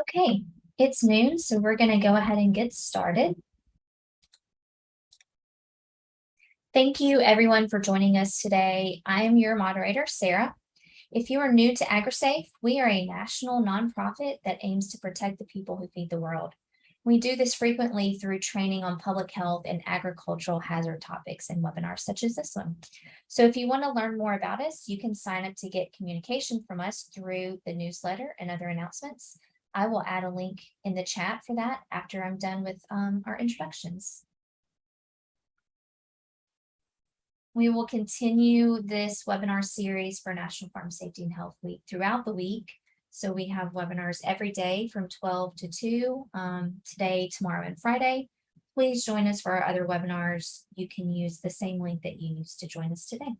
Okay, it's noon, so we're going to go ahead and get started. Thank you everyone for joining us today. I am your moderator, Sarah. If you are new to AgriSafe, we are a national nonprofit that aims to protect the people who feed the world. We do this frequently through training on public health and agricultural hazard topics and webinars such as this one. So if you want to learn more about us, you can sign up to get communication from us through the newsletter and other announcements. I will add a link in the chat for that after I'm done with our introductions. We will continue this webinar series for National Farm Safety and Health Week throughout the week. So we have webinars every day from 12 to 2, today, tomorrow, and Friday. Please join us for our other webinars. You can use the same link that you used to join us today.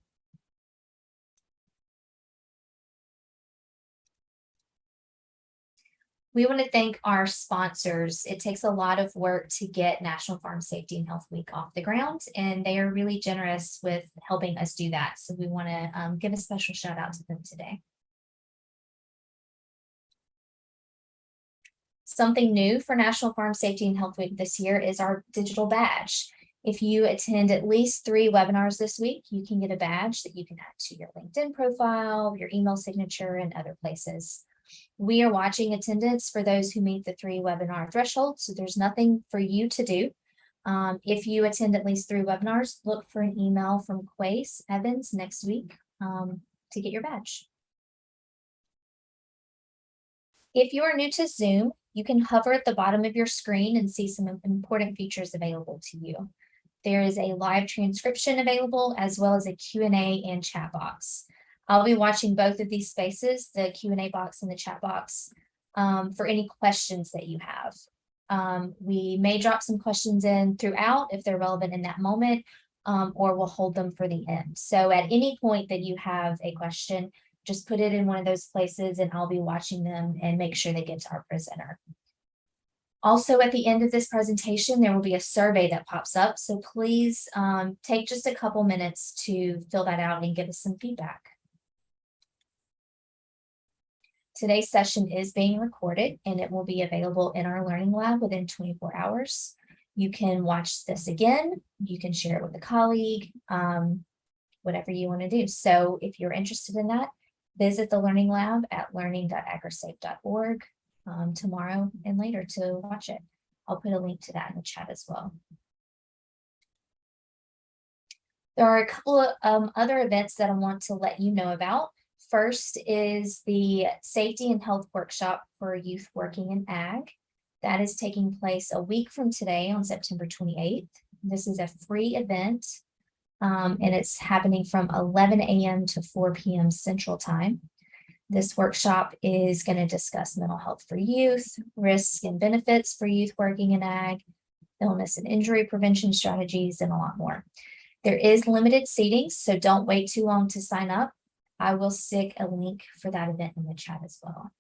We want to thank our sponsors. It takes a lot of work to get National Farm Safety and Health Week off the ground, and they are really generous with helping us do that. So we want to give a special shout out to them today. Something new for National Farm Safety and Health Week this year is our digital badge. If you attend at least 3 webinars this week, you can get a badge that you can add to your LinkedIn profile, your email signature, and other places. We are watching attendance for those who meet the 3 webinar threshold, so there's nothing for you to do. If you attend at least 3 webinars, look for an email from Quace Evans next week to get your badge. If you are new to Zoom, you can hover at the bottom of your screen and see some important features available to you. There is a live transcription available as well as a Q&A and chat box. I'll be watching both of these spaces, the Q&A box and the chat box, for any questions that you have. We may drop some questions in throughout if they're relevant in that moment, or we'll hold them for the end. So at any point that you have a question, just put it in one of those places and I'll be watching them and make sure they get to our presenter. Also, at the end of this presentation, there will be a survey that pops up. So please take just a couple minutes to fill that out and give us some feedback. Today's session is being recorded and it will be available in our Learning Lab within 24 hours. You can watch this again. You can share it with a colleague, whatever you want to do. So if you're interested in that, visit the Learning Lab at learning.agrisafe.org tomorrow and later to watch it. I'll put a link to that in the chat as well. There are a couple of other events that I want to let you know about. First is the Safety and Health Workshop for Youth Working in Ag. That is taking place a week from today on September 28th. This is a free event, and it's happening from 11 a.m. to 4 p.m. Central Time. This workshop is going to discuss mental health for youth, risks and benefits for youth working in ag, illness and injury prevention strategies, and a lot more. There is limited seating, so don't wait too long to sign up. I will stick a link for that event in the chat as well.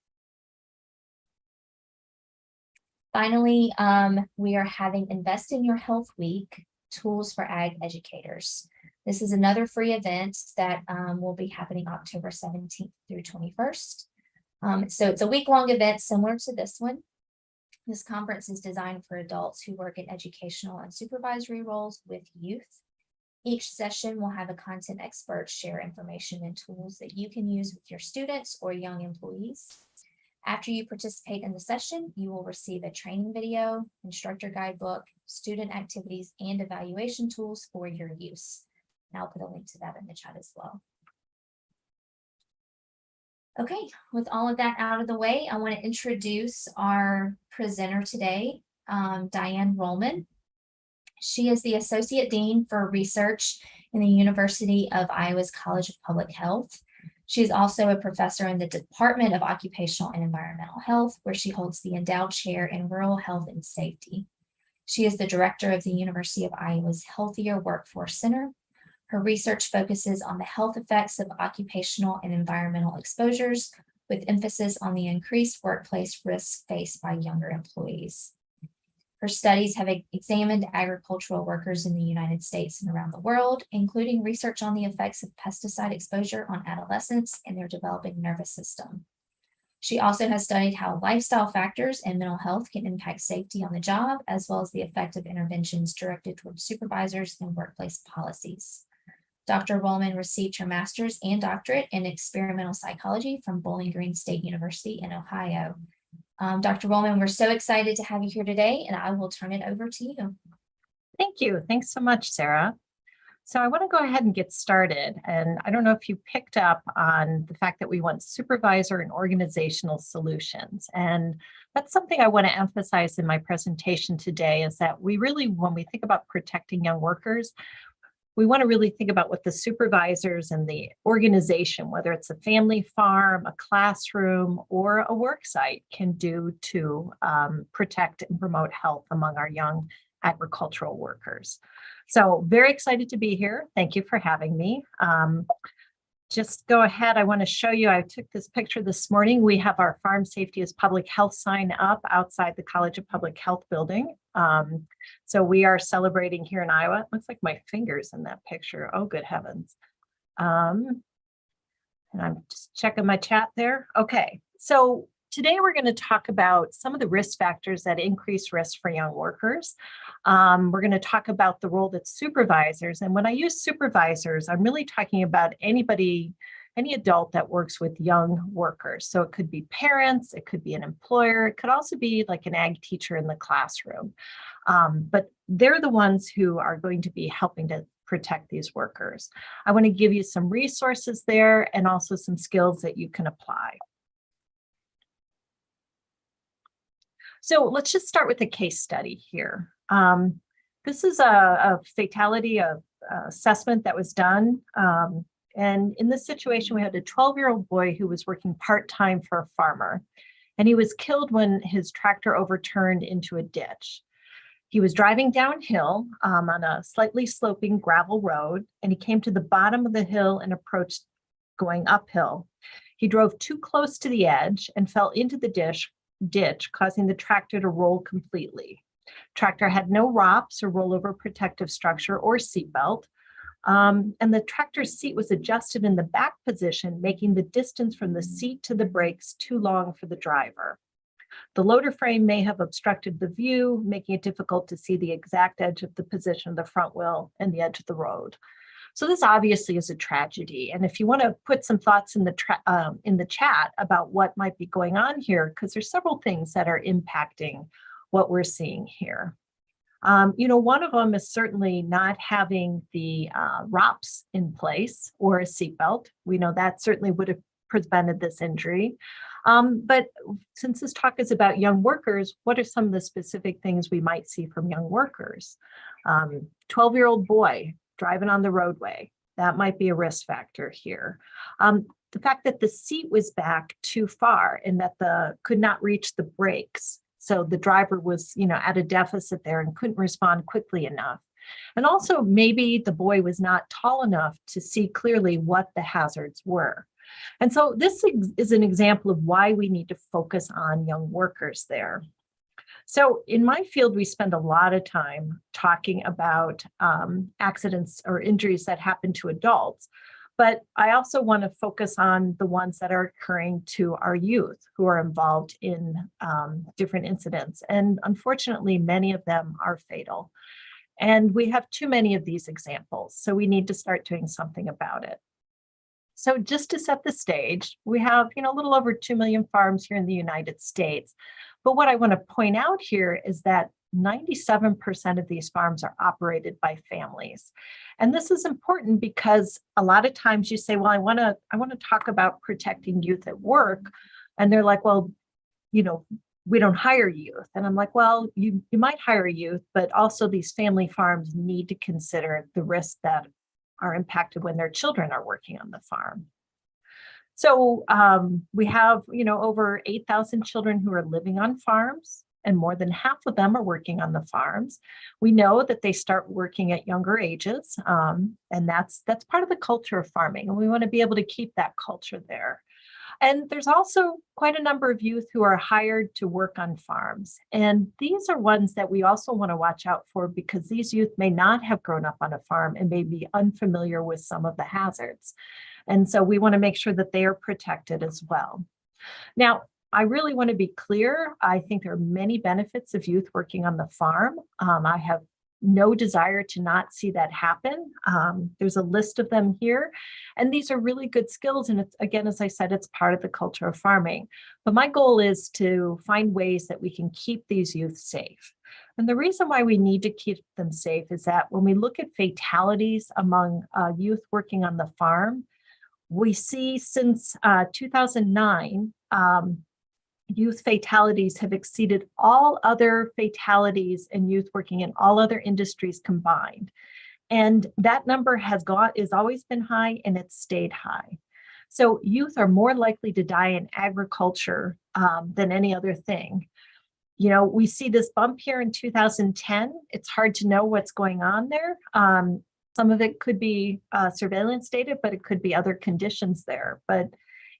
Finally, we are having Invest in Your Health Week, Tools for Ag Educators. This is another free event that will be happening October 17th through 21st. So it's a week-long event similar to this one. This conference is designed for adults who work in educational and supervisory roles with youth. Each session will have a content expert share information and tools that you can use with your students or young employees. After you participate in the session, you will receive a training video, instructor guidebook, student activities, and evaluation tools for your use. And I'll put a link to that in the chat as well. Okay, with all of that out of the way, I want to introduce our presenter today, Diane Rollman. She is the Associate Dean for Research in the University of Iowa's College of Public Health. She is also a professor in the Department of Occupational and Environmental Health, where she holds the Endowed Chair in Rural Health and Safety. She is the director of the University of Iowa's Healthier Workforce Center. Her research focuses on the health effects of occupational and environmental exposures, with emphasis on the increased workplace risks faced by younger employees. Her studies have examined agricultural workers in the United States and around the world, including research on the effects of pesticide exposure on adolescents and their developing nervous system. She also has studied how lifestyle factors and mental health can impact safety on the job, as well as the effect of interventions directed towards supervisors and workplace policies. Dr. Rollman received her master's and doctorate in experimental psychology from Bowling Green State University in Ohio. Dr. Rollman, we're so excited to have you here today, and I will turn it over to you. Thank you. Thanks so much, Sarah. So I want to go ahead and get started. And I don't know if you picked up on the fact that we want supervisor and organizational solutions. And that's something I want to emphasize in my presentation today, is that we really, when we think about protecting young workers, we want to really think about what the supervisors and the organization, whether it's a family farm, a classroom, or a work site, can do to protect and promote health among our young agricultural workers. So very excited to be here. Thank you for having me. Just go ahead. I want to show you, I took this picture this morning. We have our Farm Safety as Public Health sign up outside the College of Public Health building. So we are celebrating here in Iowa. It looks like my fingers in that picture. Oh, good heavens. And I'm just checking my chat there. Okay, so today we're going to talk about some of the risk factors that increase risk for young workers. We're going to talk about the role that supervisors, and when I use supervisors, I'm really talking about anybody, any adult that works with young workers. So it could be parents, it could be an employer, it could also be like an ag teacher in the classroom. But they're the ones who are going to be helping to protect these workers. I want to give you some resources there and also some skills that you can apply. So let's just start with a case study here. This is a fatality assessment that was done. And in this situation, we had a 12-year-old boy who was working part-time for a farmer, and he was killed when his tractor overturned into a ditch. He was driving downhill on a slightly sloping gravel road, and he came to the bottom of the hill and approached going uphill. He drove too close to the edge and fell into the ditch, causing the tractor to roll completely. Tractor had no ROPS or rollover protective structure or seatbelt. And the tractor's seat was adjusted in the back position, making the distance from the seat to the brakes too long for the driver. The loader frame may have obstructed the view, making it difficult to see the exact edge of the position of the front wheel and the edge of the road. So this obviously is a tragedy. And if you want to put some thoughts in the chat about what might be going on here, because there's several things that are impacting what we're seeing here. One of them is certainly not having the ROPS in place or a seatbelt. We know that certainly would have prevented this injury. But since this talk is about young workers, what are some of the specific things we might see from young workers? 12-year-old boy driving on the roadway, that might be a risk factor here. The fact that the seat was back too far and that could not reach the brakes. So the driver was, at a deficit there and couldn't respond quickly enough. And also maybe the boy was not tall enough to see clearly what the hazards were. And so this is an example of why we need to focus on young workers there. So in my field, we spend a lot of time talking about accidents or injuries that happen to adults. But I also want to focus on the ones that are occurring to our youth who are involved in different incidents. And unfortunately, many of them are fatal. And we have too many of these examples, so we need to start doing something about it. So just to set the stage, we have a little over 2 million farms here in the United States. But what I want to point out here is that 97% of these farms are operated by families. And this is important because a lot of times you say, well, I want to talk about protecting youth at work. And they're like, well, we don't hire youth. And I'm like, well, you might hire youth, but also these family farms need to consider the risks that are impacted when their children are working on the farm. So we have, over 8,000 children who are living on farms, and more than half of them are working on the farms. We know that they start working at younger ages, and that's part of the culture of farming, and we want to be able to keep that culture there. And there's also quite a number of youth who are hired to work on farms. And these are ones that we also want to watch out for because these youth may not have grown up on a farm and may be unfamiliar with some of the hazards. And so we want to make sure that they are protected as well. Now, I really want to be clear. I think there are many benefits of youth working on the farm. I have no desire to not see that happen. There's a list of them here, and these are really good skills. And it's, again, as I said, it's part of the culture of farming. But my goal is to find ways that we can keep these youth safe. And the reason why we need to keep them safe is that when we look at fatalities among youth working on the farm, we see since 2009, youth fatalities have exceeded all other fatalities in youth working in all other industries combined. And that number is always been high, and it's stayed high. So youth are more likely to die in agriculture than any other thing. You know, we see this bump here in 2010. It's hard to know what's going on there. Some of it could be surveillance data, but it could be other conditions there. But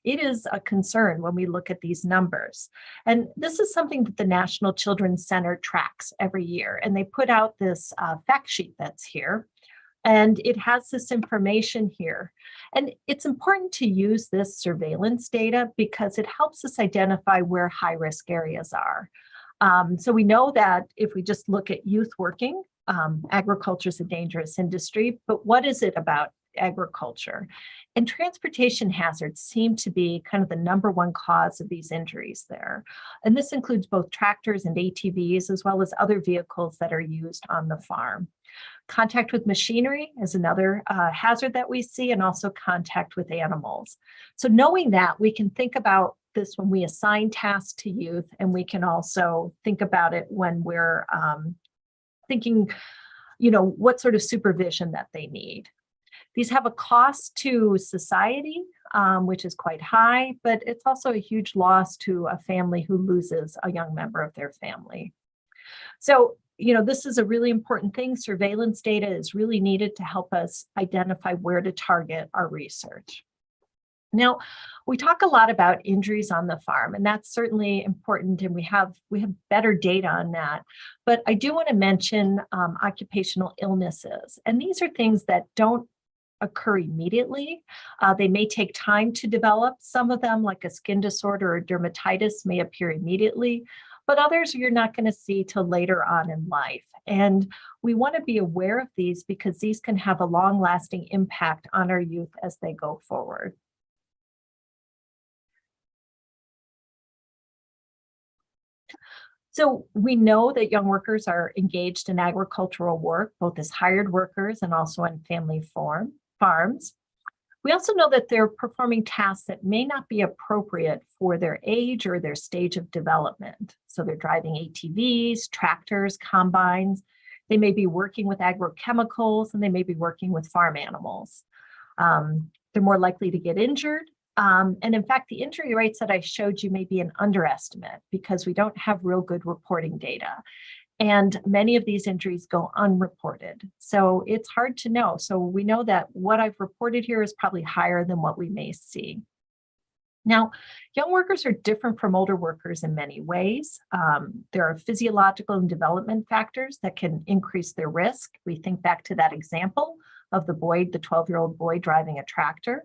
it is a concern when we look at these numbers. And this is something that the National Children's Center tracks every year. And they put out this fact sheet that's here. And it has this information here. And it's important to use this surveillance data because it helps us identify where high-risk areas are. So we know that if we just look at youth working, agriculture is a dangerous industry, but what is it about agriculture? And transportation hazards seem to be kind of the number one cause of these injuries there. And this includes both tractors and ATVs, as well as other vehicles that are used on the farm. Contact with machinery is another hazard that we see, and also contact with animals. So knowing that, we can think about this when we assign tasks to youth, and we can also think about it when we're thinking, you know, what sort of supervision that they need. These have a cost to society, which is quite high, but it's also a huge loss to a family who loses a young member of their family. So, you know, this is a really important thing. Surveillance data is really needed to help us identify where to target our research. Now, we talk a lot about injuries on the farm, and that's certainly important, and we have better data on that. But I do want to mention occupational illnesses, and these are things that don't occur immediately. They may take time to develop. Some of them, like a skin disorder or dermatitis, may appear immediately, but others you're not going to see till later on in life. And we want to be aware of these because these can have a long-lasting impact on our youth as they go forward. So we know that young workers are engaged in agricultural work, both as hired workers and also on family farms. We also know that they're performing tasks that may not be appropriate for their age or their stage of development. So they're driving ATVs, tractors, combines. They may be working with agrochemicals, and they may be working with farm animals. They're more likely to get injured. And in fact, the injury rates that I showed you may be an underestimate because we don't have real good reporting data. And many of these injuries go unreported. So it's hard to know. So we know that what I've reported here is probably higher than what we may see. Now, young workers are different from older workers in many ways. There are physiological and development factors that can increase their risk. We think back to that example of the 12-year-old boy driving a tractor.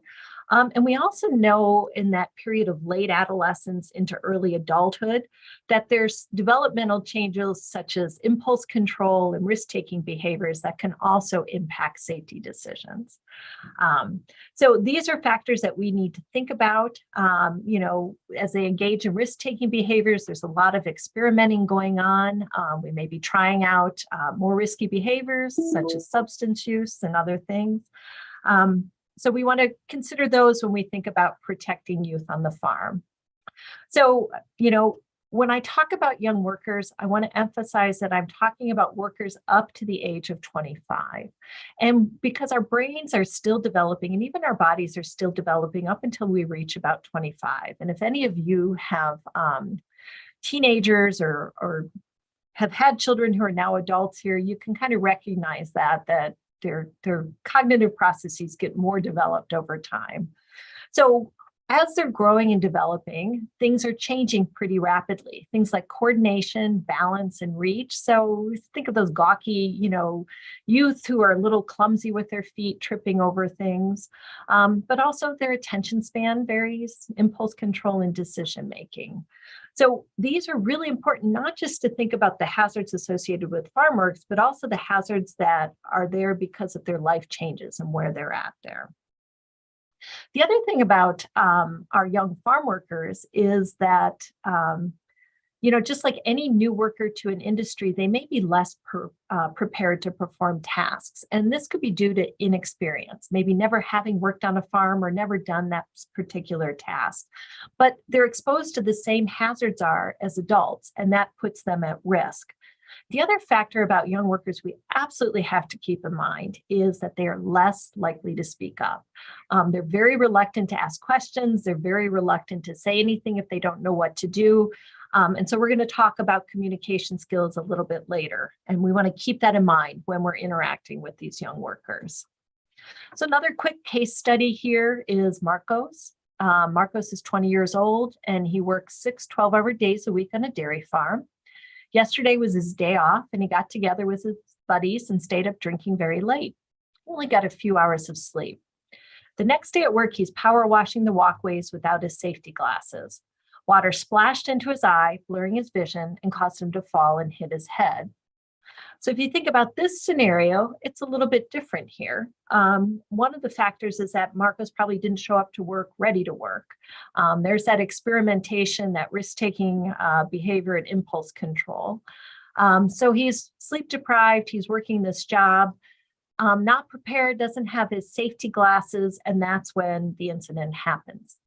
And we also know in that period of late adolescence into early adulthood that there's developmental changes such as impulse control and risk-taking behaviors that can also impact safety decisions. So these are factors that we need to think about. You know, as they engage in risk-taking behaviors, there's a lot of experimenting going on. We may be trying out more risky behaviors such as substance use and other things. So we want to consider those when we think about protecting youth on the farm. So, you know, when I talk about young workers, I want to emphasize that I'm talking about workers up to the age of 25. And because our brains are still developing and even our bodies are still developing up until we reach about 25. And if any of you have teenagers or have had children who are now adults here, you can kind of recognize that their cognitive processes get more developed over time. So As they're growing and developing, things are changing pretty rapidly. Things like coordination, balance, and reach. So think of those gawky, youth who are a little clumsy with their feet, tripping over things. But also their attention span varies, impulse control, and decision making. So these are really important, not just to think about the hazards associated with farm works, but also the hazards that are there because of their life changes and where they're at there. The other thing about our young farm workers is that, just like any new worker to an industry, they may be less prepared to perform tasks. And this could be due to inexperience, maybe never having worked on a farm or never done that particular task. But they're exposed to the same hazards are as adults, and that puts them at risk. The other factor about young workers we absolutely have to keep in mind is that they are less likely to speak up. They're very reluctant to ask questions. They're very reluctant to say anything if they don't know what to do. And so we're going to talk about communication skills a little bit later. And we want to keep that in mind when we're interacting with these young workers. So another quick case study here is Marcos. Marcos is 20 years old and he works 6 12-hour days a week on a dairy farm. Yesterday was his day off and he got together with his buddies and stayed up drinking very late. He only got a few hours of sleep. The next day at work, he's power washing the walkways without his safety glasses. Water splashed into his eye, blurring his vision and caused him to fall and hit his head. So if you think about this scenario, it's a little bit different here. One of the factors is that Marcos probably didn't show up to work ready to work. There's that experimentation, that risk-taking behavior and impulse control. So he's sleep deprived, he's working this job, not prepared, doesn't have his safety glasses, and that's when the incident happens.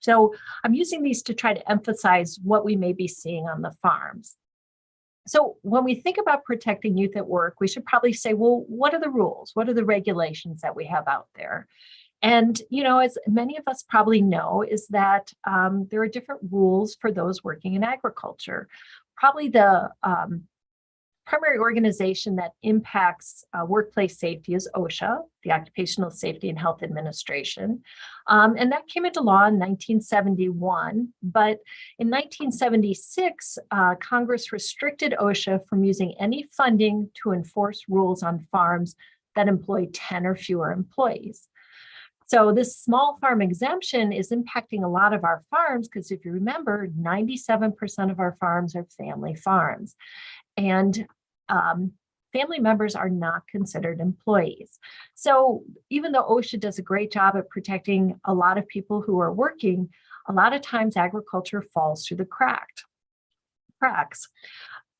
So I'm using these to try to emphasize what we may be seeing on the farms. So when we think about protecting youth at work, we should probably say, well, what are the rules? What are the regulations that we have out there? And, as many of us probably know, is that there are different rules for those working in agriculture. Probably the primary organization that impacts workplace safety is Osha, the Occupational Safety and Health Administration. And that came into law in 1971. But in 1976, Congress restricted Osha from using any funding to enforce rules on farms that employ 10 or fewer employees. So this small farm exemption is impacting a lot of our farms because if you remember, 97% of our farms are family farms. And family members are not considered employees. So even though OSHA does a great job at protecting a lot of people who are working, a lot of times agriculture falls through the cracks.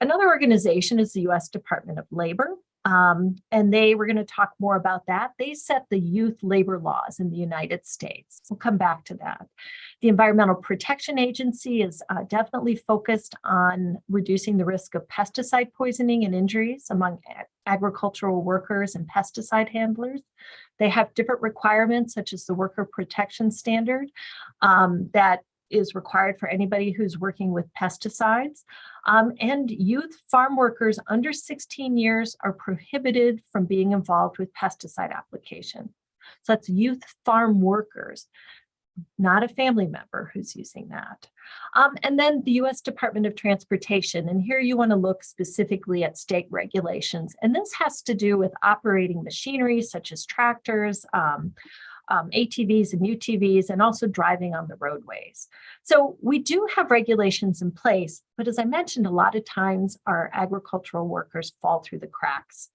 Another organization is the U.S. Department of Labor. And we're going to talk more about that. They set the youth labor laws in the United States. We'll come back to that. The Environmental Protection Agency is definitely focused on reducing the risk of pesticide poisoning and injuries among agricultural workers and pesticide handlers. They have different requirements, such as the Worker Protection Standard, that is required for anybody who's working with pesticides. And youth farm workers under 16 years are prohibited from being involved with pesticide application. So that's youth farm workers, not a family member who's using that. And then the U.S. Department of Transportation. And here you want to look specifically at state regulations. And this has to do with operating machinery such as tractors, ATVs and UTVs, and also driving on the roadways. So we do have regulations in place, but as I mentioned, a lot of times our agricultural workers fall through the cracks.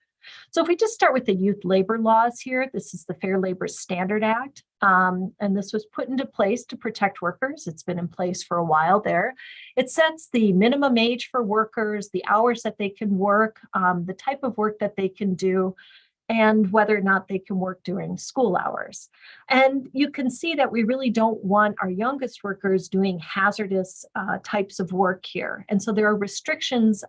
So if we just start with the youth labor laws here, this is the Fair Labor Standard Act, and this was put into place to protect workers. It's been in place for a while there. It sets the minimum age for workers, the hours that they can work, the type of work that they can do, and whether or not they can work during school hours. And you can see that we really don't want our youngest workers doing hazardous types of work here. And so there are restrictions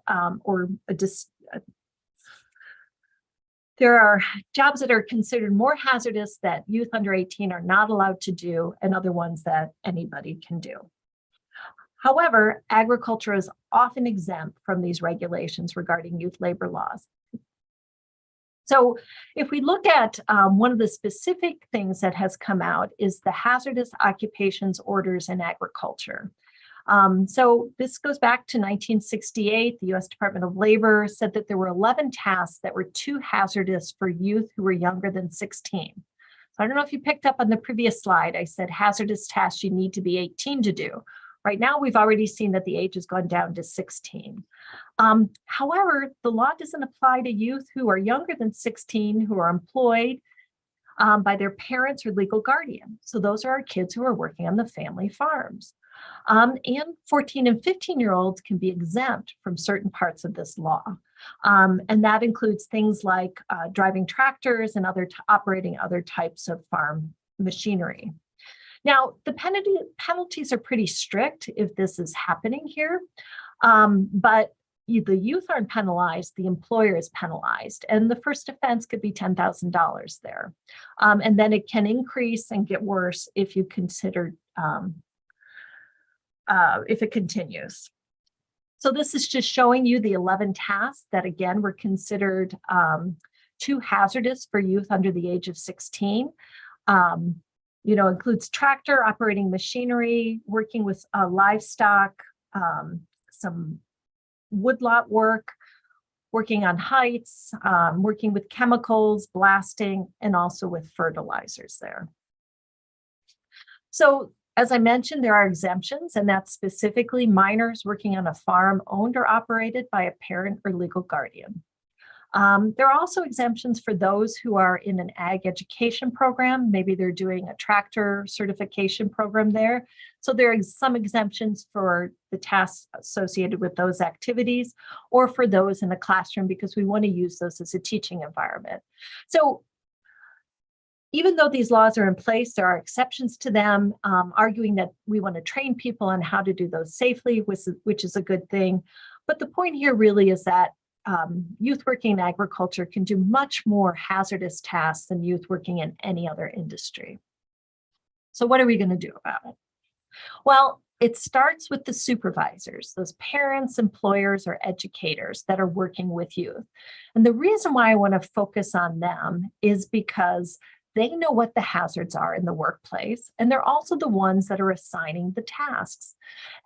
there are jobs that are considered more hazardous that youth under 18 are not allowed to do, and other ones that anybody can do. However, agriculture is often exempt from these regulations regarding youth labor laws. So if we look at one of the specific things that has come out is the hazardous occupations orders in agriculture. So this goes back to 1968. The US Department of Labor said that there were 11 tasks that were too hazardous for youth who were younger than 16. So I don't know if you picked up on the previous slide. I said hazardous tasks you need to be 18 to do. Right now, we've already seen that the age has gone down to 16. However, the law doesn't apply to youth who are younger than 16, who are employed by their parents or legal guardian. So those are our kids who are working on the family farms. And 14 and 15-year-olds can be exempt from certain parts of this law. And that includes things like driving tractors and operating other types of farm machinery. Now, the penalties are pretty strict if this is happening here, but the youth aren't penalized, the employer is penalized, and the first offense could be $10,000 there. And then it can increase and get worse if you consider, if it continues. So this is just showing you the 11 tasks that, again, were considered too hazardous for youth under the age of 16. Includes tractor, operating machinery, working with livestock, some woodlot work, working on heights, working with chemicals, blasting, and also with fertilizers there. So as I mentioned, there are exemptions, and that's specifically minors working on a farm owned or operated by a parent or legal guardian. There are also exemptions for those who are in an ag education program. Maybe they're doing a tractor certification program there. So there are some exemptions for the tasks associated with those activities, or for those in the classroom, because we want to use those as a teaching environment. So even though these laws are in place, there are exceptions to them, arguing that we want to train people on how to do those safely, which is a good thing. But the point here really is that youth working in agriculture can do much more hazardous tasks than youth working in any other industry. So what are we going to do about it? Well, it starts with the supervisors, those parents, employers, or educators that are working with youth. And the reason why I want to focus on them is because they know what the hazards are in the workplace, and they're also the ones that are assigning the tasks.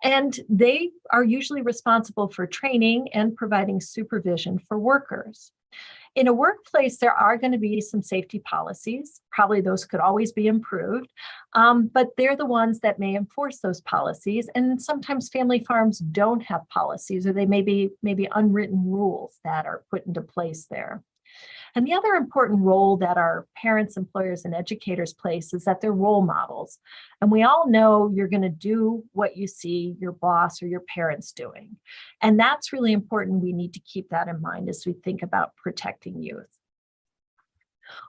And they are usually responsible for training and providing supervision for workers. In a workplace, there are going to be some safety policies. Probably those could always be improved, but they're the ones that may enforce those policies. And sometimes family farms don't have policies, or they may be unwritten rules that are put into place there. And the other important role that our parents, employers, and educators place is that they're role models. And we all know you're going to do what you see your boss or your parents doing. And that's really important. We need to keep that in mind as we think about protecting youth.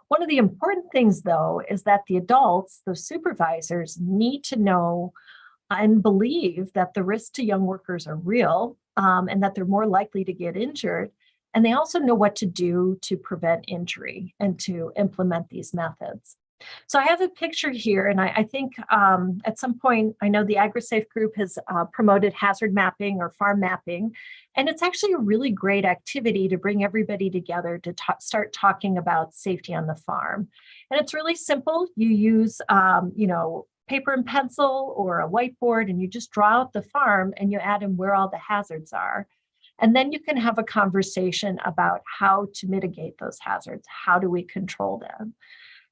One of the important things, though, is that the adults, the supervisors, need to know and believe that the risks to young workers are real, and that they're more likely to get injured. And they also know what to do to prevent injury and to implement these methods. So I have a picture here, and I think at some point, I know the AgriSafe group has promoted hazard mapping or farm mapping, and it's actually a really great activity to bring everybody together to start talking about safety on the farm. And it's really simple. You use, paper and pencil or a whiteboard, and you just draw out the farm and you add in where all the hazards are. And then you can have a conversation about how to mitigate those hazards. How do we control them?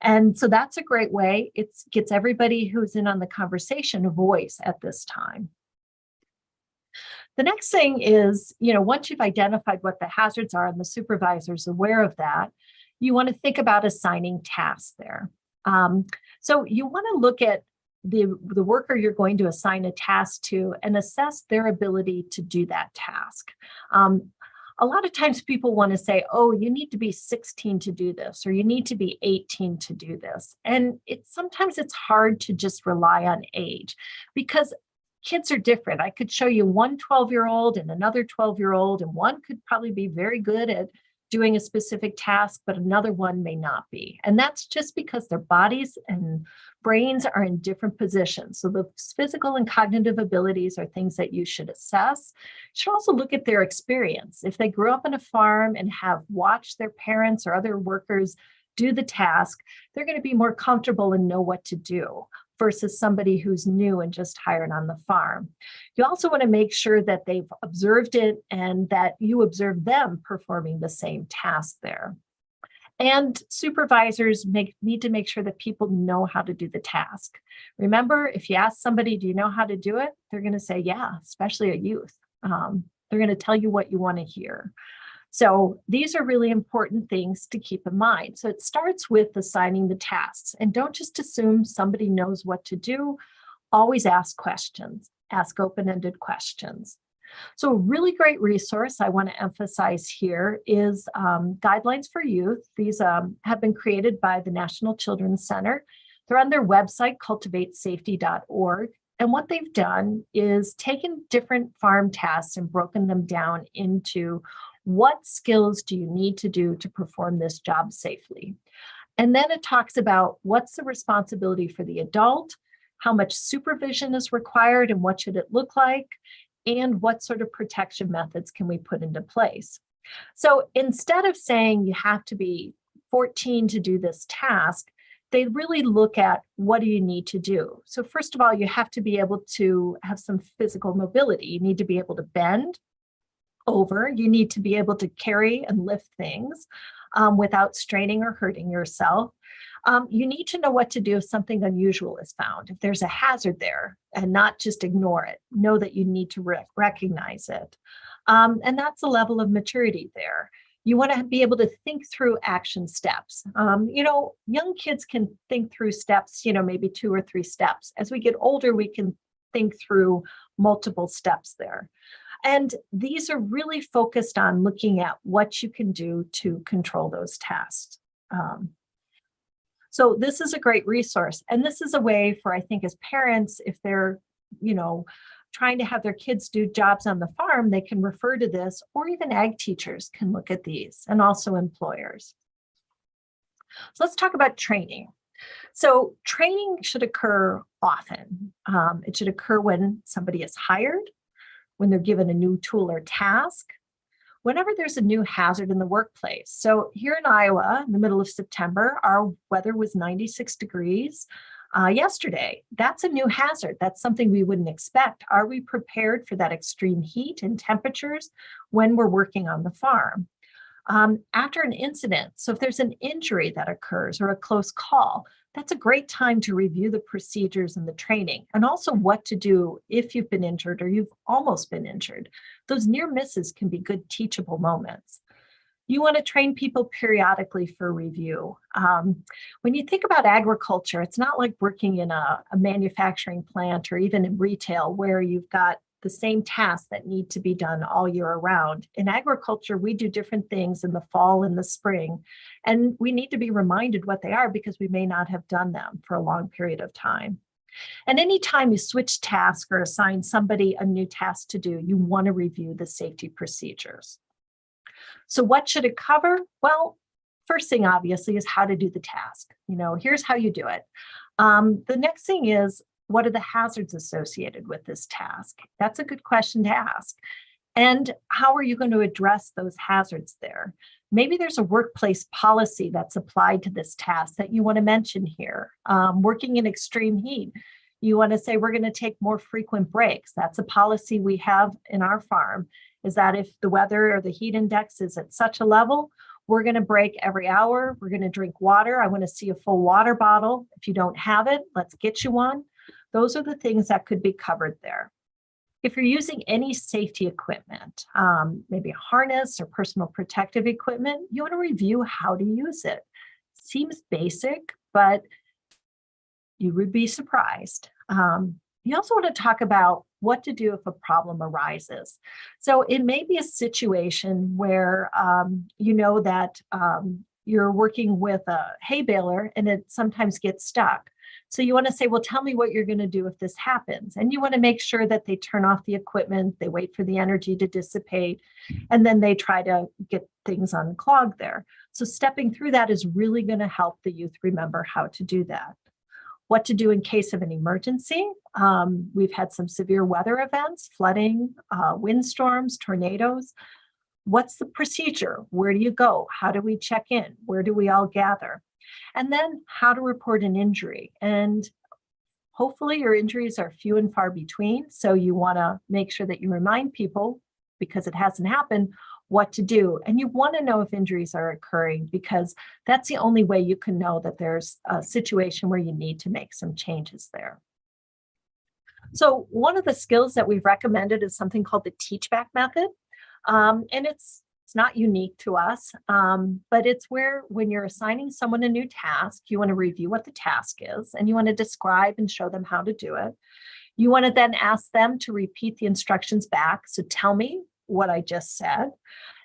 And so that's a great way. It gets everybody who's in on the conversation a voice at this time. The next thing is, once you've identified what the hazards are and the supervisor's aware of that, you want to think about assigning tasks there. So you want to look at the worker you're going to assign a task to and assess their ability to do that task. A lot of times people want to say, oh, you need to be 16 to do this, or you need to be 18 to do this. And sometimes it's hard to just rely on age, because kids are different. I could show you one 12-year-old and another 12-year-old, and one could probably be very good at doing a specific task, but another one may not be. And that's just because their bodies and brains are in different positions. So the physical and cognitive abilities are things that you should assess. You should also look at their experience. If they grew up on a farm and have watched their parents or other workers do the task, they're going to be more comfortable and know what to do versus somebody who's new and just hired on the farm. You also want to make sure that they've observed it and that you observe them performing the same task there. And supervisors need to make sure that people know how to do the task. Remember, if you ask somebody, do you know how to do it? They're going to say, yeah, especially a youth. They're going to tell you what you want to hear. So these are really important things to keep in mind. So it starts with assigning the tasks, and don't just assume somebody knows what to do. Always ask questions, ask open-ended questions. So a really great resource I want to emphasize here is Guidelines for Youth. These have been created by the National Children's Center. They're on their website, cultivatesafety.org. And what they've done is taken different farm tasks and broken them down into what skills do you need to do to perform this job safely? And then it talks about what's the responsibility for the adult, how much supervision is required and what should it look like, and what sort of protection methods can we put into place. So instead of saying you have to be 14 to do this task, they really look at what do you need to do. So first of all, you have to be able to have some physical mobility. You need to be able to bend over. You need to be able to carry and lift things without straining or hurting yourself. You need to know what to do if something unusual is found. If there's a hazard there, and not just ignore it. Know that you need to recognize it. And that's a level of maturity there. You want to be able to think through action steps. Young kids can think through steps, maybe 2 or 3 steps. As we get older, we can think through multiple steps there. And these are really focused on looking at what you can do to control those tasks. So this is a great resource. And this is a way for, I think, as parents, if they're, trying to have their kids do jobs on the farm, they can refer to this, or even ag teachers can look at these, and also employers. So let's talk about training. So training should occur often. It should occur when somebody is hired, when they're given a new tool or task, whenever there's a new hazard in the workplace. So here in Iowa, in the middle of September, our weather was 96 degrees yesterday. That's a new hazard. That's something we wouldn't expect. Are we prepared for that extreme heat and temperatures when we're working on the farm? After an incident, so if there's an injury that occurs or a close call, that's a great time to review the procedures and the training, and also what to do if you've been injured or you've almost been injured. Those near misses can be good teachable moments. You want to train people periodically for review. When you think about agriculture, it's not like working in a manufacturing plant or even in retail where you've got the same tasks that need to be done all year around. In agriculture, we do different things in the fall and the spring, and we need to be reminded what they are because we may not have done them for a long period of time. And anytime you switch tasks or assign somebody a new task to do, you want to review the safety procedures. So what should it cover? Well, first thing obviously is how to do the task. Here's how you do it. The next thing is, what are the hazards associated with this task? That's a good question to ask. And how are you going to address those hazards there? Maybe there's a workplace policy that's applied to this task that you want to mention here. Working in extreme heat, you want to say we're going to take more frequent breaks. That's a policy we have in our farm, is that if the weather or the heat index is at such a level, we're going to break every hour. We're going to drink water. I want to see a full water bottle. If you don't have it, let's get you one. Those are the things that could be covered there. If you're using any safety equipment, maybe a harness or personal protective equipment, you want to review how to use it. Seems basic, but you would be surprised. You also want to talk about what to do if a problem arises. So it may be a situation where that you're working with a hay baler and it sometimes gets stuck. So you want to say, well, tell me what you're going to do if this happens. And you want to make sure that they turn off the equipment, they wait for the energy to dissipate, and then they try to get things unclogged there. So stepping through that is really going to help the youth remember how to do that. What to do in case of an emergency. We've had some severe weather events, flooding, windstorms, tornadoes. What's the procedure? Where do you go? How do we check in? Where do we all gather? And then how to report an injury. And hopefully your injuries are few and far between. So you want to make sure that you remind people, because it hasn't happened, what to do. And you want to know if injuries are occurring, because that's the only way you can know that there's a situation where you need to make some changes there. So one of the skills that we've recommended is something called the Teachback Method. And it's not unique to us, but it's where when you're assigning someone a new task, you want to review what the task is, and you want to describe and show them how to do it. You want to then ask them to repeat the instructions back. So tell me what I just said.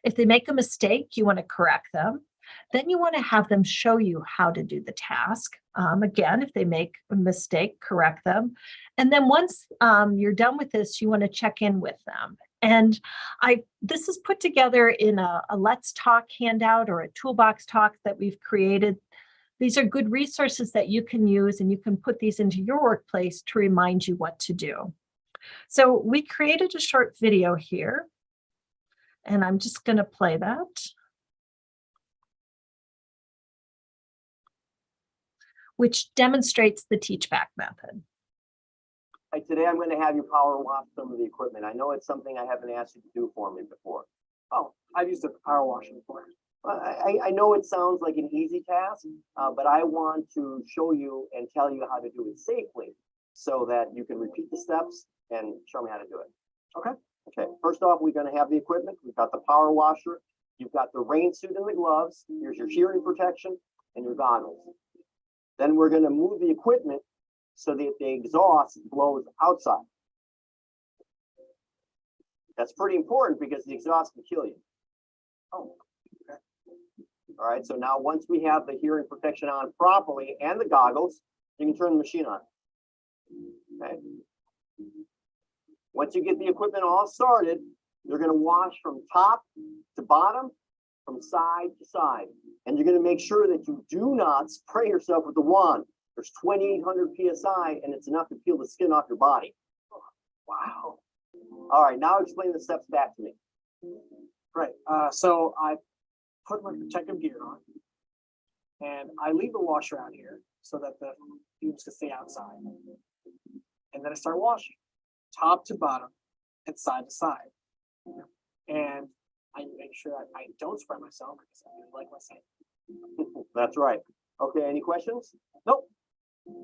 If they make a mistake, you want to correct them. Then you want to have them show you how to do the task. Again, if they make a mistake, correct them. And then once you're done with this, you want to check in with them. And this is put together in a Let's Talk handout or a toolbox talk that we've created. These are good resources that you can use, and you can put these into your workplace to remind you what to do. So we created a short video here, and I'm just going to play that. Which demonstrates the Teachback Method. Hi, today I'm going to have you power wash some of the equipment. I know it's something I haven't asked you to do for me before. Oh, I've used a power washer before. I know it sounds like an easy task, but I want to show you and tell you how to do it safely so that you can repeat the steps and show me how to do it. Okay? Okay. First off, we're going to have the equipment. We've got the power washer. You've got the rain suit and the gloves. Here's your hearing protection and your goggles. Then we're going to move the equipment so that the exhaust blows outside. That's pretty important because the exhaust can kill you. Oh, okay. All right, so now once we have the hearing protection on properly and the goggles, you can turn the machine on. Okay. Once you get the equipment all started, you're going to wash from top to bottom, from side to side. And you're going to make sure that you do not spray yourself with the wand. There's 2,800 PSI, and it's enough to peel the skin off your body. Wow. All right, now explain the steps back to me. Right. So I put my protective gear on, and I leave the washer out here so that the fumes can stay outside. And then I start washing, top to bottom and side to side. And I make sure I don't spray myself because I really like my skin. That's right. Okay, any questions? Nope.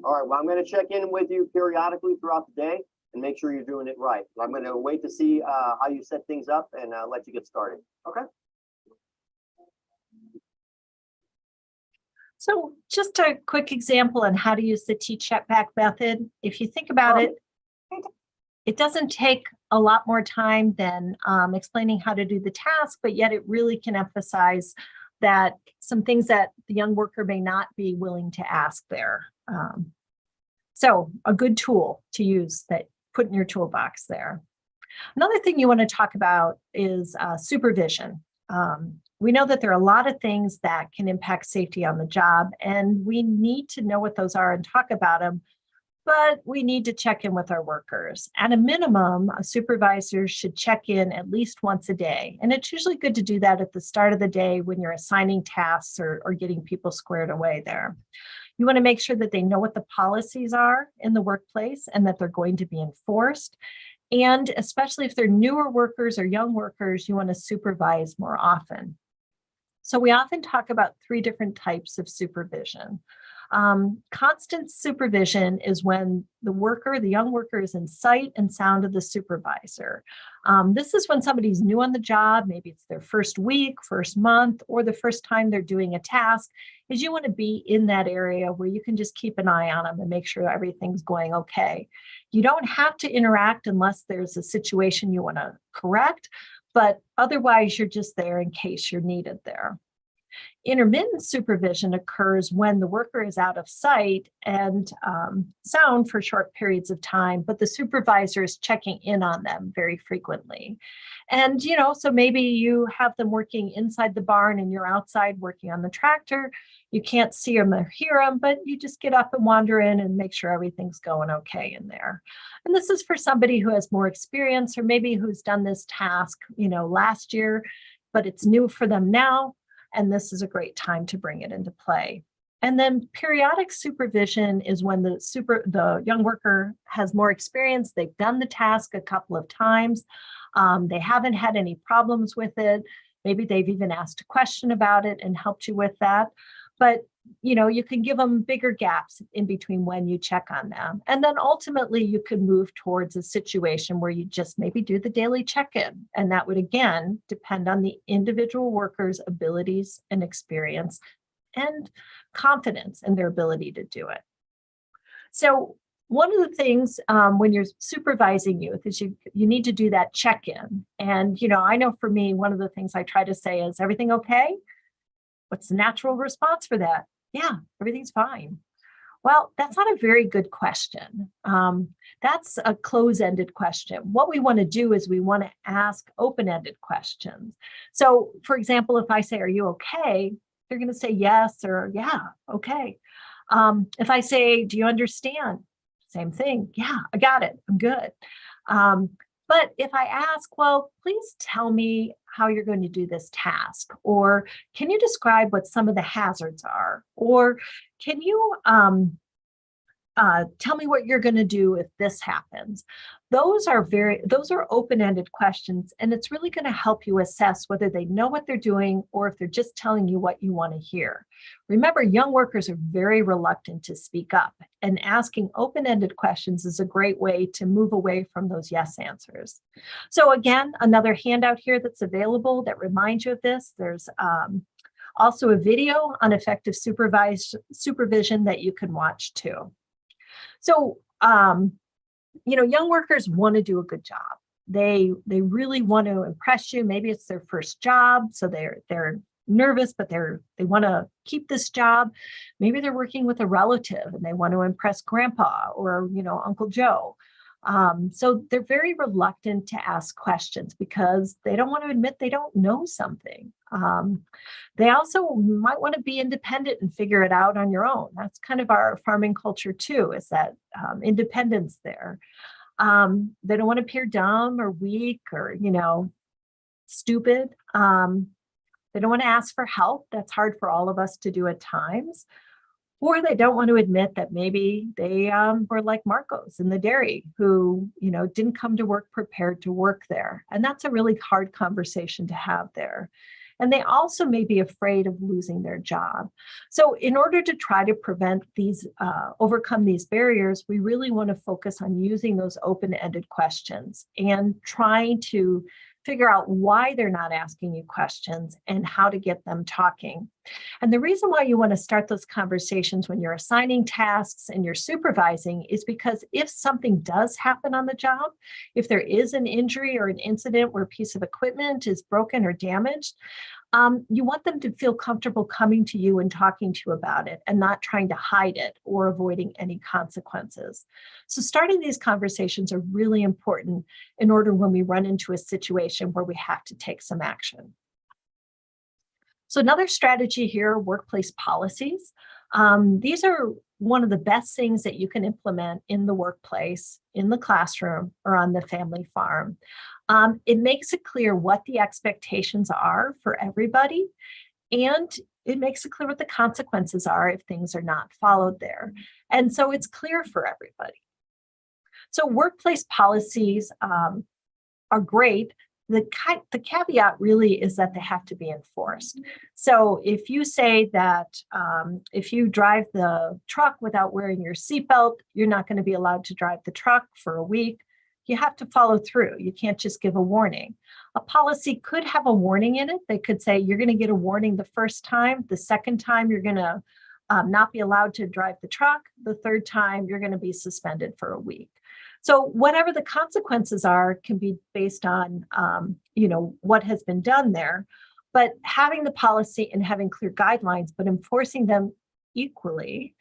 All right, well, I'm going to check in with you periodically throughout the day and make sure you're doing it right. I'm going to wait to see how you set things up and let you get started. Okay? So just a quick example on how to use the Teachback Method. If you think about it, it doesn't take a lot more time than explaining how to do the task, but yet it really can emphasize that some things that the young worker may not be willing to ask there. So a good tool to use that put in your toolbox there. Another thing you want to talk about is supervision. We know that there are a lot of things that can impact safety on the job, and we need to know what those are and talk about them, but we need to check in with our workers. At a minimum, a supervisor should check in at least once a day. And it's usually good to do that at the start of the day when you're assigning tasks or getting people squared away there. You want to make sure that they know what the policies are in the workplace and that they're going to be enforced. And especially if they're newer workers or young workers, you want to supervise more often. So we often talk about 3 different types of supervision. Constant supervision is when the young worker is in sight and sound of the supervisor. This is when somebody's new on the job, maybe it's their first week, first month, or the first time they're doing a task, is you want to be in that area where you can just keep an eye on them and make sure everything's going okay. You don't have to interact unless there's a situation you want to correct, but otherwise you're just there in case you're needed there. Intermittent supervision occurs when the worker is out of sight and sound for short periods of time, but the supervisor is checking in on them very frequently. And, so maybe you have them working inside the barn and you're outside working on the tractor. You can't see them or hear them, but you just get up and wander in and make sure everything's going okay in there. And this is for somebody who has more experience or maybe who's done this task, last year, but it's new for them now. And this is a great time to bring it into play. And then periodic supervision is when the young worker has more experience. They've done the task a couple of times. They haven't had any problems with it. Maybe they've even asked a question about it and helped you with that. But you can give them bigger gaps in between when you check on them. And then ultimately you could move towards a situation where you just maybe do the daily check-in. And that would, again, depend on the individual worker's abilities and experience and confidence in their ability to do it. So one of the things when you're supervising youth is you need to do that check-in. And, I know for me, one of the things I try to say is, everything okay? What's the natural response for that? Yeah, everything's fine. Well, that's not a very good question. That's a close-ended question. What we want to do is we want to ask open-ended questions. So, for example, if I say, are you okay? They're going to say yes or yeah, okay. If I say, do you understand? Same thing. Yeah, I got it. I'm good. But if I ask, well, please tell me how you're going to do this task, or can you describe what some of the hazards are, or can you tell me what you're going to do if this happens? Those are open-ended questions, and it's really going to help you assess whether they know what they're doing or if they're just telling you what you want to hear. Remember, young workers are very reluctant to speak up, and asking open-ended questions is a great way to move away from those yes answers. So again, another handout here that's available that reminds you of this. There's also a video on effective supervision that you can watch too. So, young workers want to do a good job. They really want to impress you. Maybe it's their first job, so they're nervous, but they want to keep this job. Maybe they're working with a relative and they want to impress grandpa or, Uncle Joe. So they're very reluctant to ask questions because they don't want to admit they don't know something. They also might want to be independent and figure it out on your own. That's kind of our farming culture too, is that independence there. They don't want to appear dumb or weak or, stupid. They don't want to ask for help. That's hard for all of us to do at times. Or they don't want to admit that maybe they were like Marcos in the dairy who, didn't come to work prepared to work there. And that's a really hard conversation to have there. And they also may be afraid of losing their job. So in order to try to prevent these, overcome these barriers, we really want to focus on using those open-ended questions and trying to figure out why they're not asking you questions and how to get them talking. And the reason why you want to start those conversations when you're assigning tasks and you're supervising is because if something does happen on the job, if there is an injury or an incident where a piece of equipment is broken or damaged, you want them to feel comfortable coming to you and talking to you about it and not trying to hide it or avoiding any consequences. So starting these conversations are really important in order when we run into a situation where we have to take some action. So another strategy here, workplace policies. These are one of the best things that you can implement in the workplace, in the classroom, or on the family farm. It makes it clear what the expectations are for everybody, and it makes it clear what the consequences are if things are not followed there. And so it's clear for everybody. So workplace policies are great. The caveat really is that they have to be enforced. So if you say that if you drive the truck without wearing your seatbelt, you're not going to be allowed to drive the truck for a week, you have to follow through. You can't just give a warning. A policy could have a warning in it. They could say you're going to get a warning the first time. The second time, you're going to not be allowed to drive the truck. The third time, you're going to be suspended for a week. So whatever the consequences are can be based on, what has been done there. But having the policy and having clear guidelines, but enforcing them equally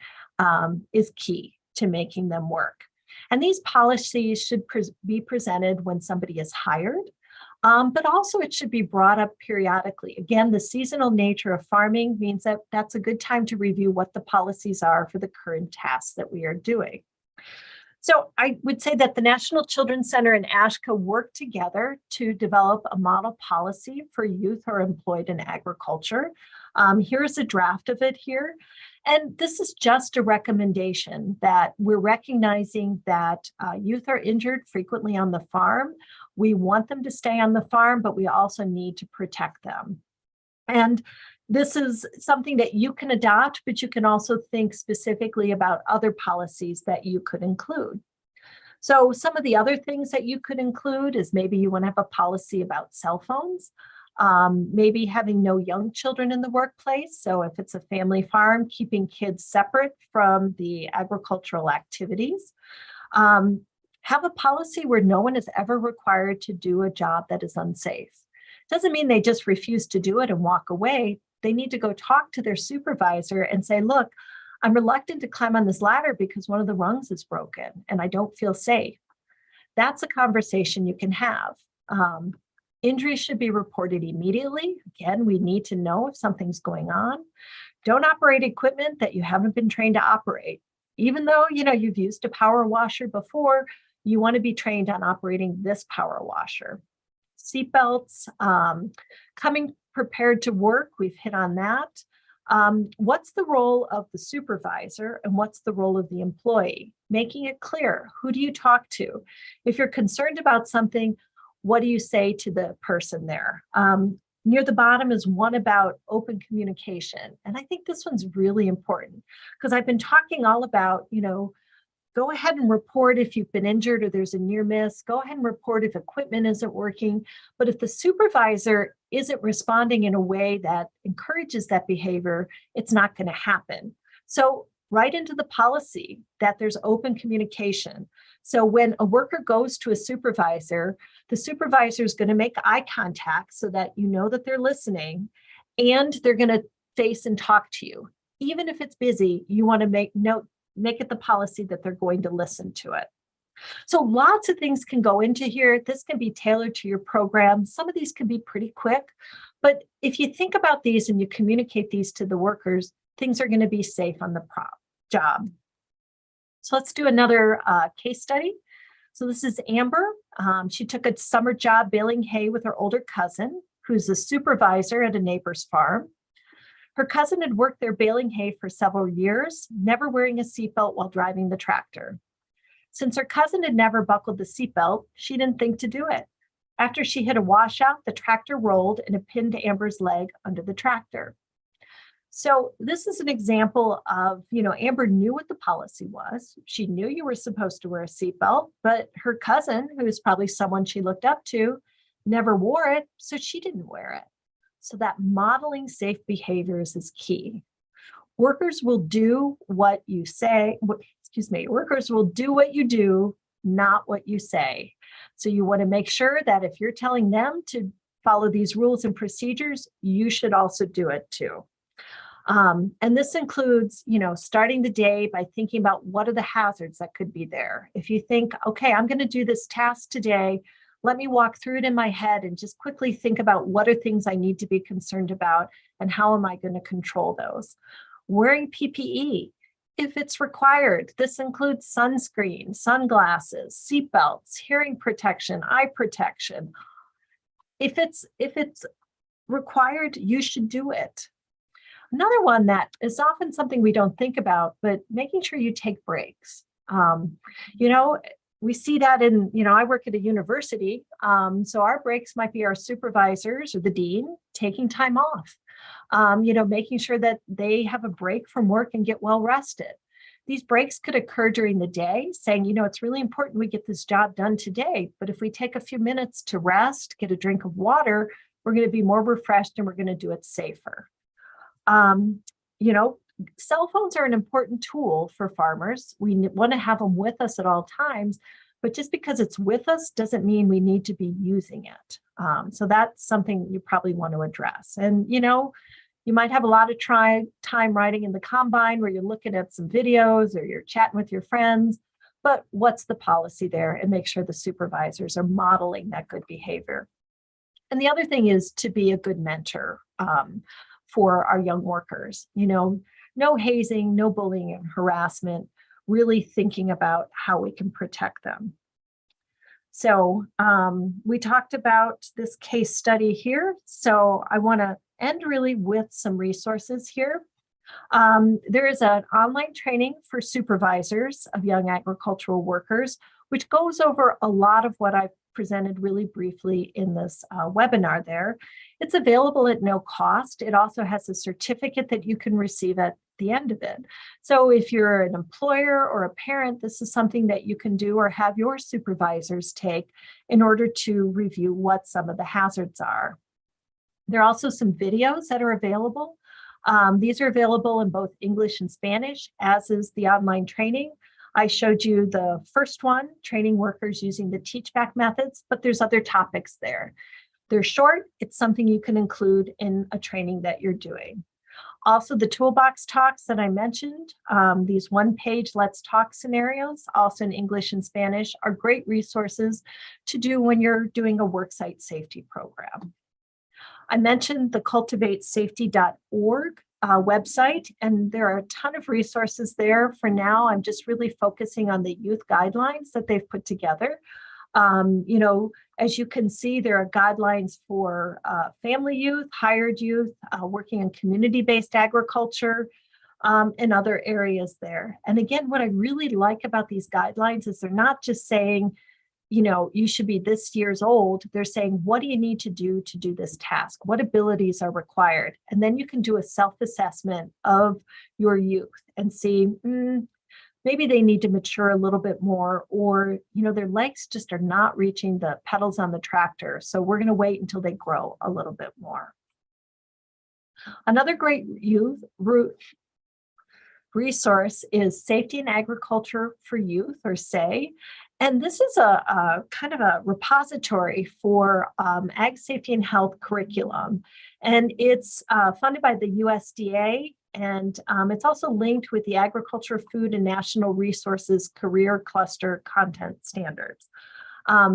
is key to making them work. And these policies should be presented when somebody is hired, but also it should be brought up periodically. Again, the seasonal nature of farming means that that's a good time to review what the policies are for the current tasks that we are doing. So I would say that the National Children's Center and ASHCA work together to develop a model policy for youth who are employed in agriculture. Here's a draft of it here. And this is just a recommendation that we're recognizing that youth are injured frequently on the farm. We want them to stay on the farm, but we also need to protect them. And this is something that you can adopt, but you can also think specifically about other policies that you could include. So some of the other things that you could include is maybe you want to have a policy about cell phones, maybe having no young children in the workplace. So if it's a family farm, keeping kids separate from the agricultural activities. Have a policy where no one is ever required to do a job that is unsafe. Doesn't mean they just refuse to do it and walk away. They need to go talk to their supervisor and say, look, I'm reluctant to climb on this ladder because one of the rungs is broken and I don't feel safe. That's a conversation you can have. Injuries should be reported immediately. Again, we need to know if something's going on. Don't operate equipment that you haven't been trained to operate. Even though you've used a power washer before, you want to be trained on operating this power washer. Seatbelts, coming prepared to work, we've hit on that. What's the role of the supervisor and what's the role of the employee? Making it clear, who do you talk to? If you're concerned about something, what do you say to the person there? Near the bottom is one about open communication. And I think this one's really important because I've been talking all about, go ahead and report if you've been injured or there's a near miss. Go ahead and report if equipment isn't working. But if the supervisor isn't responding in a way that encourages that behavior, it's not going to happen. So write into the policy that there's open communication. So when a worker goes to a supervisor, the supervisor is going to make eye contact so that you know that they're listening and they're going to face and talk to you. Even if it's busy, you want to make it the policy that they're going to listen to it. So lots of things can go into here. This can be tailored to your program. Some of these can be pretty quick, but if you think about these and you communicate these to the workers, things are going to be safe on the job. So let's do another case study. So this is Amber. She took a summer job baling hay with her older cousin, who's a supervisor at a neighbor's farm. Her cousin had worked there baling hay for several years, never wearing a seatbelt while driving the tractor. Since her cousin had never buckled the seatbelt, she didn't think to do it. After she hit a washout, the tractor rolled and it pinned Amber's leg under the tractor. So this is an example of, Amber knew what the policy was. She knew you were supposed to wear a seatbelt, but her cousin, who is probably someone she looked up to, never wore it, so she didn't wear it. So that modeling safe behaviors is key. Workers will do what you say, workers will do what you do, not what you say. So you want to make sure that if you're telling them to follow these rules and procedures, you should also do it too. And this includes, starting the day by thinking about what are the hazards that could be there. If you think, okay, I'm going to do this task today, let me walk through it in my head and just quickly think about what are things I need to be concerned about and how am I going to control those. Wearing PPE, if it's required. This includes sunscreen, sunglasses, seatbelts, hearing protection, eye protection. If it's required, you should do it. Another one that is often something we don't think about, but making sure you take breaks. We see that in, I work at a university, so our breaks might be our supervisors or the dean taking time off, making sure that they have a break from work and get well rested. These breaks could occur during the day, saying, it's really important we get this job done today, but if we take a few minutes to rest, get a drink of water, we're going to be more refreshed and we're going to do it safer. Cell phones are an important tool for farmers. We want to have them with us at all times, but just because it's with us doesn't mean we need to be using it. So that's something you probably want to address. And, you might have a lot of time riding in the combine where you're looking at some videos or you're chatting with your friends, but what's the policy there? And make sure the supervisors are modeling that good behavior. And the other thing is to be a good mentor for our young workers. No hazing, no bullying and harassment, really thinking about how we can protect them. So we talked about this case study here. So I want to end really with some resources here. There is an online training for supervisors of young agricultural workers, which goes over a lot of what I've presented really briefly in this webinar there. It's available at no cost. It also has a certificate that you can receive at the end of it. So if you're an employer or a parent, this is something that you can do or have your supervisors take in order to review what some of the hazards are. There are also some videos that are available. These are available in both English and Spanish, as is the online training. I showed you the first one, training workers using the Teachback methods, but there's other topics there. They're short. It's something you can include in a training that you're doing. Also, the toolbox talks that I mentioned, these one-page Let's Talk scenarios, also in English and Spanish, are great resources to do when you're doing a worksite safety program. I mentioned the cultivatesafety.org website, and there are a ton of resources there. For now, I'm just really focusing on the youth guidelines that they've put together. As you can see, there are guidelines for family youth, hired youth, working in community-based agriculture, and other areas there. And again, what I really like about these guidelines is they're not just saying, you should be this years old. They're saying, what do you need to do this task? What abilities are required? And then you can do a self-assessment of your youth and see, maybe they need to mature a little bit more, or, their legs just are not reaching the pedals on the tractor. So we're going to wait until they grow a little bit more. Another great youth resource is Safety in Agriculture for Youth, or SAY. And this is a kind of a repository for ag safety and health curriculum. And it's funded by the USDA. And it's also linked with the Agriculture, Food, and National Resources Career Cluster Content Standards.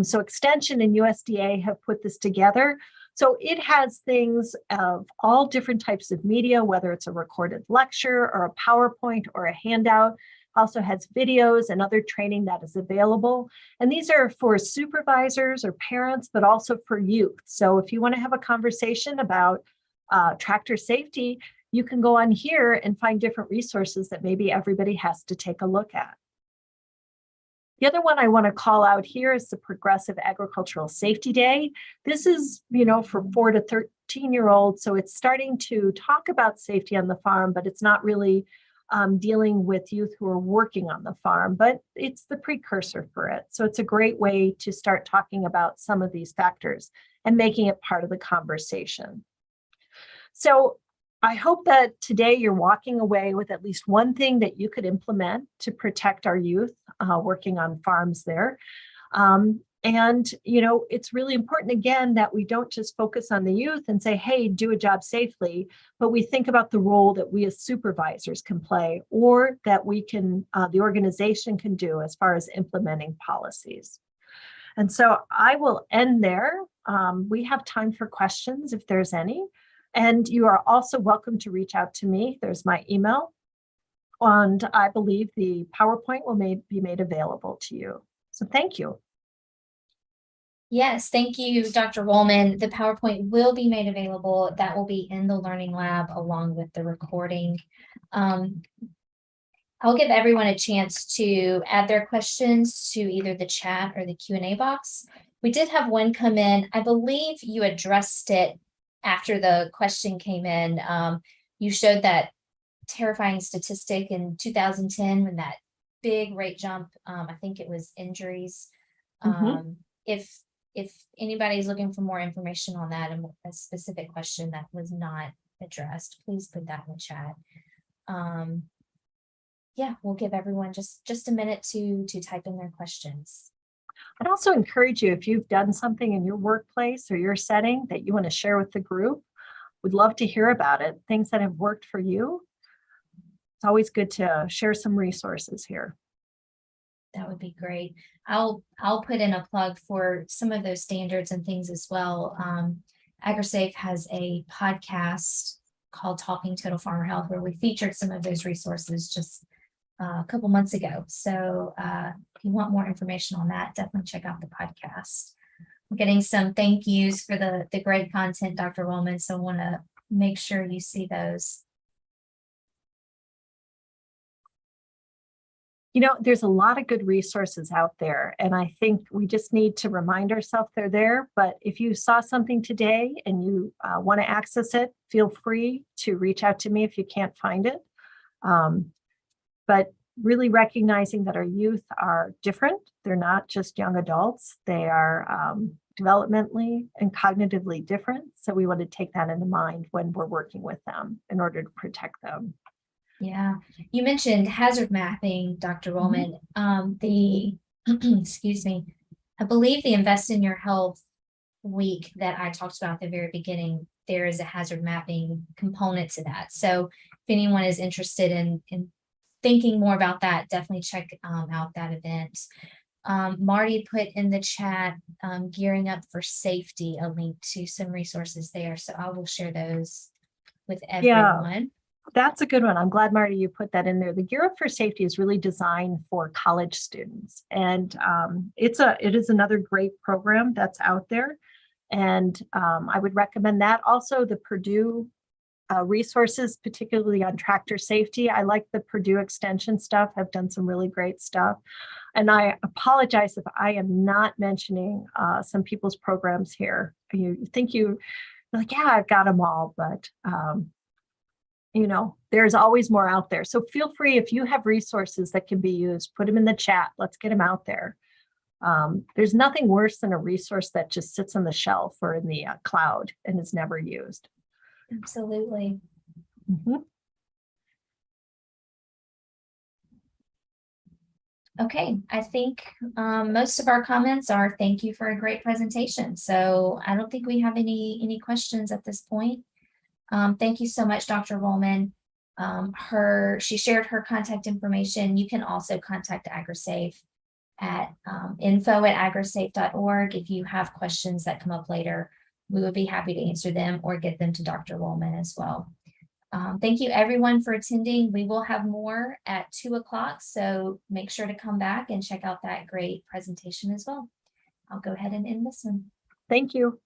So Extension and USDA have put this together. So it has things of all different types of media, whether it's a recorded lecture or a PowerPoint or a handout. Also has videos and other training that is available. And these are for supervisors or parents, but also for youth. So if you want to have a conversation about tractor safety, you can go on here and find different resources that maybe everybody has to take a look at. The other one I want to call out here is the Progressive Agricultural Safety Day. This is, for 4 to 13-year-olds. So it's starting to talk about safety on the farm, but it's not really dealing with youth who are working on the farm, but it's the precursor for it. So it's a great way to start talking about some of these factors and making it part of the conversation. So I hope that today you're walking away with at least one thing that you could implement to protect our youth working on farms there. And, it's really important, again, that we don't just focus on the youth and say, hey, do a job safely, but we think about the role that we as supervisors can play, or that we can, the organization can do as far as implementing policies. And so I will end there. We have time for questions if there's any. And you are also welcome to reach out to me. There's my email. And I believe the PowerPoint will be made available to you. So thank you. Yes, thank you, Dr. Rollman. The PowerPoint will be made available. That will be in the Learning Lab along with the recording. I'll give everyone a chance to add their questions to either the chat or the Q&A box. We did have one come in. I believe you addressed it after the question came in. You showed that terrifying statistic in 2010 when that big rate jump, I think it was injuries. If anybody's looking for more information on that and a specific question that was not addressed, please put that in the chat. Yeah, we'll give everyone just a minute to type in their questions. I'd also encourage you, if you've done something in your workplace or your setting that you want to share with the group, we'd love to hear about it, things that have worked for you. It's always good to share some resources here. That would be great. I'll put in a plug for some of those standards and things as well. AgriSafe has a podcast called Talking Total Farmer Health, where we featured some of those resources just a couple months ago. So if you want more information on that, definitely check out the podcast. We're getting some thank yous for the great content, Dr. Rollman, so I want to make sure you see those. You know, there's a lot of good resources out there, and I think we just need to remind ourselves they're there. But if you saw something today and you want to access it, feel free to reach out to me if you can't find it. But really recognizing that our youth are different. They're not just young adults. They are developmentally and cognitively different. So we want to take that into mind when we're working with them in order to protect them. Yeah, you mentioned hazard mapping, Dr. Rollman. Excuse me, I believe the Invest in Your Health week that I talked about at the very beginning, there is a hazard mapping component to that. So if anyone is interested in thinking more about that, definitely check out that event. Marty put in the chat, Gearing Up for Safety, a link to some resources there. So I will share those with everyone. That's a good one. I'm glad, Marty, you put that in there. The Gear Up for Safety is really designed for college students. And it is another great program that's out there. And I would recommend that. Also, the Purdue resources, particularly on tractor safety. I like the Purdue Extension stuff. I've done some really great stuff. And I apologize if I am not mentioning some people's programs here. You think you're like, yeah, I've got them all, but you know, there's always more out there. So feel free, if you have resources that can be used, put them in the chat. Let's get them out there. There's nothing worse than a resource that just sits on the shelf or in the cloud and is never used. Absolutely. Mm-hmm. Okay, I think most of our comments are thank you for a great presentation. So I don't think we have any questions at this point. Thank you so much, Dr. Rollman. She shared her contact information. You can also contact AgriSafe at info@agrisafe.org. If you have questions that come up later, we would be happy to answer them or get them to Dr. Rollman as well. Thank you everyone for attending. We will have more at 2 o'clock, so make sure to come back and check out that great presentation as well. I'll go ahead and end this one. Thank you.